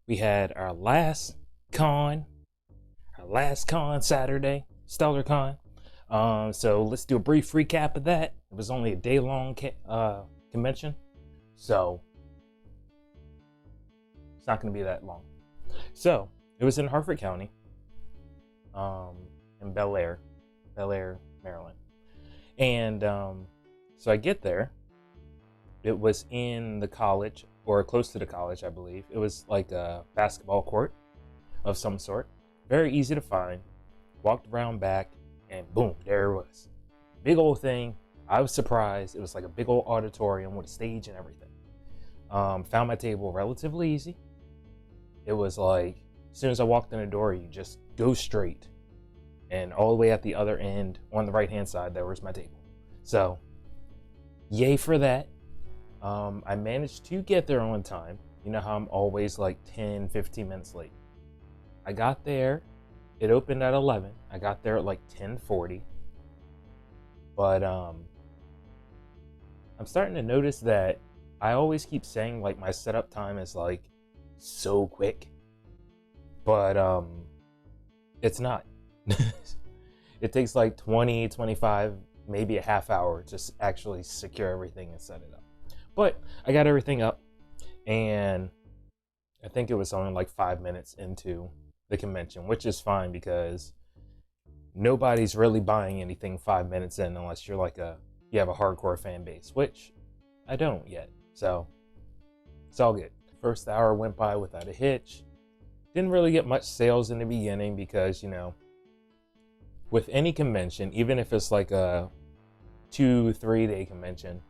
We had our last con Saturday, StellarCon. So let's do a brief recap of that. It was only a day-long convention, so it's not going to be that long. So it was in Harford County, in Bel Air, Maryland. And so I get there. It was in the college, or close to the college, I believe. It was like a basketball court of some sort. Very easy to find. Walked around back, and boom, there it was. Big old thing. I was surprised. It was like a big old auditorium with a stage and everything. Found my table relatively easy. It was like, as soon as I walked in the door, you just go straight. And all the way at the other end, on the right-hand side, there was my table. So, yay for that. I managed to get there on time. You know how I'm always like 10, 15 minutes late. I got there. It opened at 11. I got there at like 10:40. But I'm starting to notice that I always keep saying like my setup time is like so quick. But it's not. It takes like 20, 25, maybe a half hour to actually secure everything and set it up. But I got everything up, and I think it was only like 5 minutes into the convention, which is fine because nobody's really buying anything 5 minutes in unless you're like you have a hardcore fan base, which I don't yet. So it's all good. First hour went by without a hitch. Didn't really get much sales in the beginning because, you know, with any convention, even if it's like a 2-3 day convention,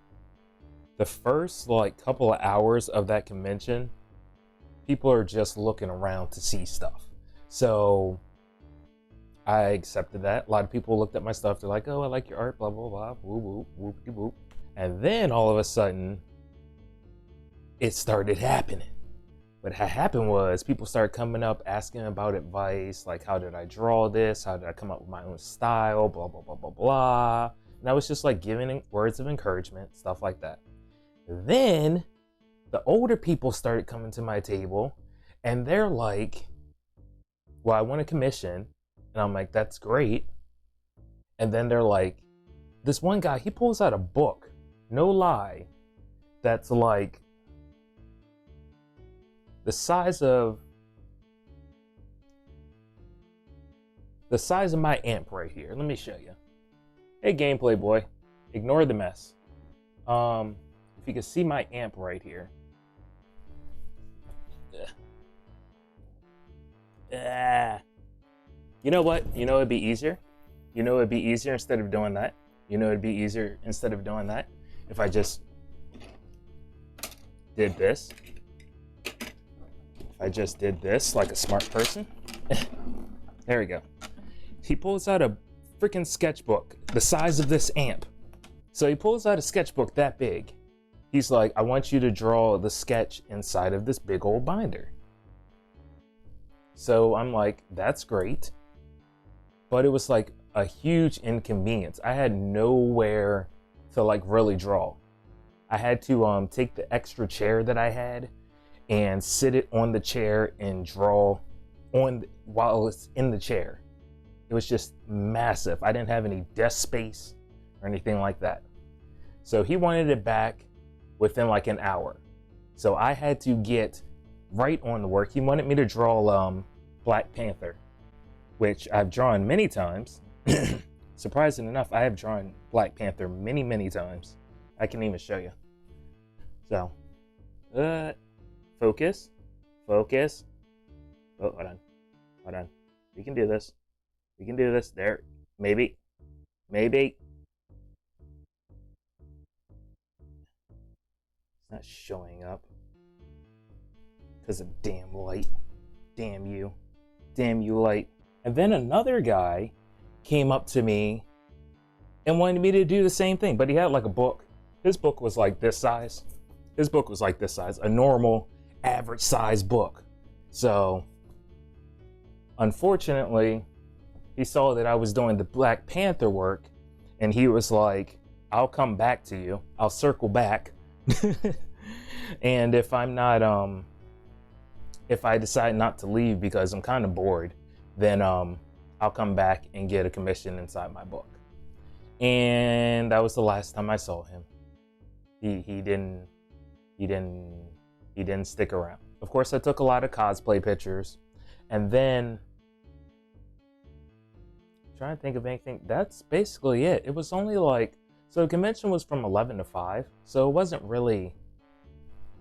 the first like couple of hours of that convention, people are just looking around to see stuff. So I accepted that. A lot of people looked at my stuff. They're like, oh, I like your art, blah, blah, blah, whoop, whoop, whoop, whoop. And then all of a sudden, it started happening. What had happened was people started coming up asking about advice, like how did I draw this? How did I come up with my own style? Blah, blah, blah, blah, blah. And I was just like giving words of encouragement, stuff like that. Then the older people started coming to my table and they're like, well, I want a commission. And I'm like, that's great. And then they're like, this one guy, he pulls out a book, no lie, that's like the size of my amp right here. Let me show you. Hey, gameplay boy, ignore the mess. If you can see my amp right here. You know what? You know it'd be easier? You know it'd be easier instead of doing that? You know it'd be easier instead of doing that? If I just did this. If I just did this like a smart person. There we go. He pulls out a freaking sketchbook the size of this amp. So he pulls out a sketchbook that big. He's like, I want you to draw the sketch inside of this big old binder. So I'm like, that's great. But it was like a huge inconvenience. I had nowhere to like really draw. I had to take the extra chair that I had and sit it on the chair and draw while it's in the chair. It was just massive. I didn't have any desk space or anything like that. So he wanted it back within like an hour. So I had to get right on the work. He wanted me to draw Black Panther, which I've drawn many times. Surprising enough, I have drawn Black Panther many, many times. I can even show you. So, focus. Oh, hold on. We can do this. There, maybe. It's not showing up because of damn light. Damn you light. And then another guy came up to me and wanted me to do the same thing, but he had like a book. His book was like this size. A normal average size book. So unfortunately, he saw that I was doing the Black Panther work and he was like, I'll come back to you. I'll circle back And if I'm not, if I decide not to leave because I'm kind of bored, then I'll come back and get a commission inside my book. And that was the last time I saw him. He didn't stick around. Of course, I took a lot of cosplay pictures, and then trying to think of anything. That's basically it. It was only like, so the convention was from 11 to 5, so it wasn't really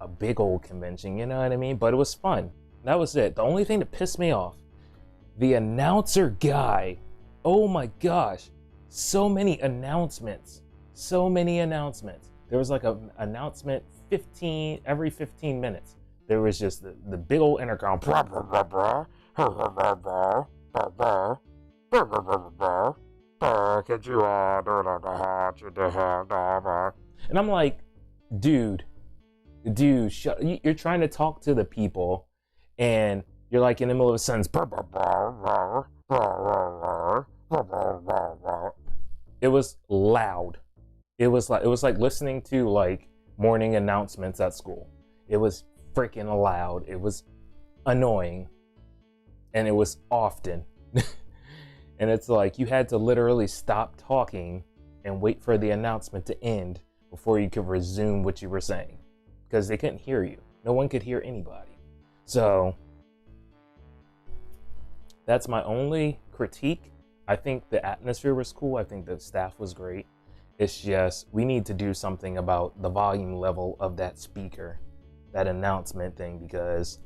a big old convention, you know what I mean? But it was fun. That was it. The only thing that pissed me off, the announcer guy. Oh my gosh, so many announcements. There was like an announcement every 15 minutes. There was just the big old intercom. And I'm like, dude, you're trying to talk to the people, and you're like in the middle of a sentence. It was loud. It was like listening to like morning announcements at school. It was freaking loud. It was annoying, and it was often. And it's like you had to literally stop talking and wait for the announcement to end before you could resume what you were saying, because they couldn't hear you. No one could hear anybody. So that's my only critique. I think the atmosphere was cool. I think the staff was great. It's just, we need to do something about the volume level of that speaker, that announcement thing, because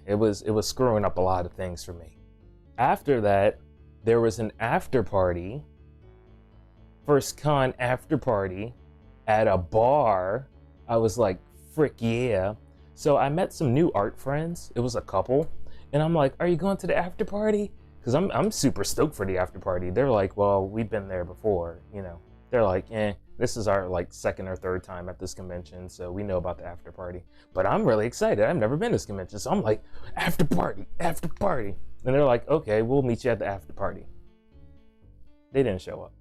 it was screwing up a lot of things for me. After that, there was an after party, first con after party at a bar. I was like, frick yeah. So I met some new art friends. It was a couple. And I'm like, are you going to the after party? Because I'm super stoked for the after party. They're like, well, we've been there before, you know. They're like, this is our like second or third time at this convention, so we know about the after party. But I'm really excited. I've never been to this convention, so I'm like, after party. And they're like, okay, we'll meet you at the after party. They didn't show up.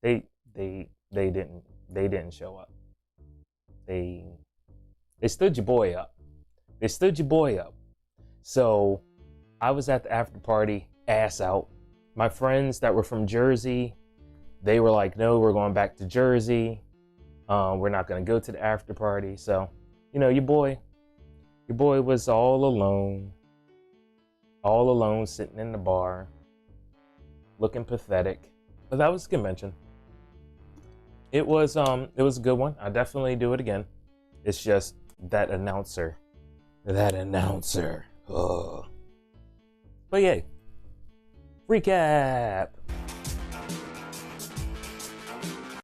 They didn't show up. They stood your boy up. So I was at the after party, ass out. My friends that were from Jersey, they were like, no, we're going back to Jersey. We're not going to go to the after party. So, you know, your boy was all alone sitting in the bar, looking pathetic. But that was a convention. It was a good one. I definitely do it again. It's just that announcer. Ugh. But yay. Recap.